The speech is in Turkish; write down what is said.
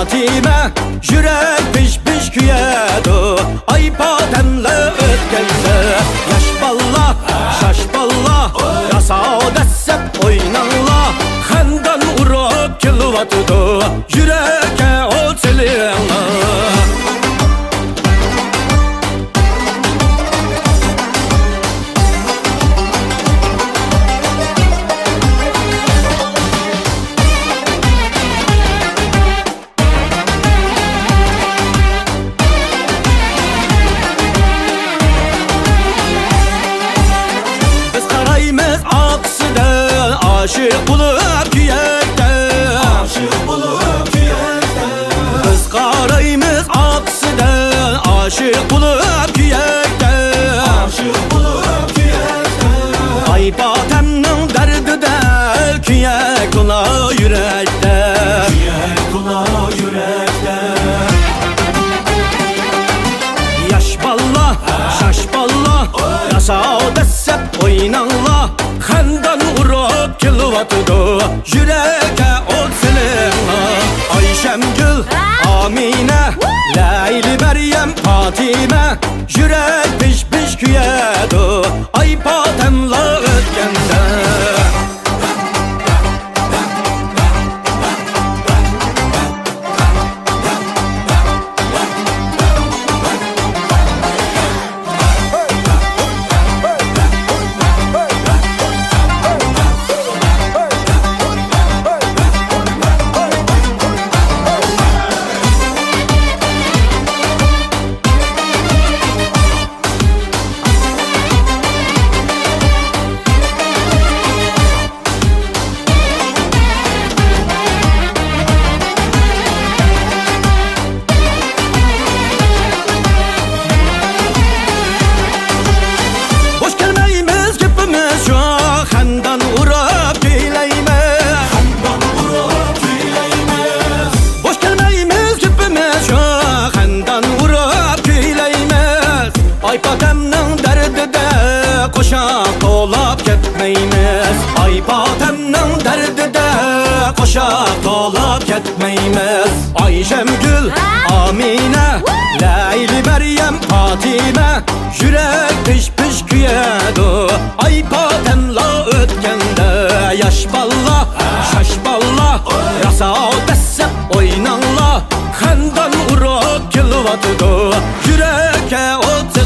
Fatime yürek piş piş kuyedi. Ay patemle ötkende yaş balla şaş balla yasa dessep oynanla xandan urup kilvatıdı yüreke ol selinla. Aşık bulup küyekten, aşık bulup küyekten. Biz qaraymiz aksıdan, aşık bulup küyekten, aşık bulup küyekten. Ay patemnin derdide küyek kula yürekte, küyek kula yürekte. Yaş balla, şaş balla, yasa dessep oynanla xandan urup kilvatıdı yüreke ol selinla. Ayşemgül, Amine, Leyli, Meryem, Fatime yürek piş piş küyedi. Ay patemle ötkende ay patemnin derdide koşak olap ketmeymiz. Ay patemnin derdide koşak olap ketmeymiz. Ayşemgül, Amine, Leyli, Meryem, Fatime yürek piş piş küyedi. Ay patemla ötkende yaş balla şaş balla yasa dessep oynanla xandan urup kilvatıdı yüreke ot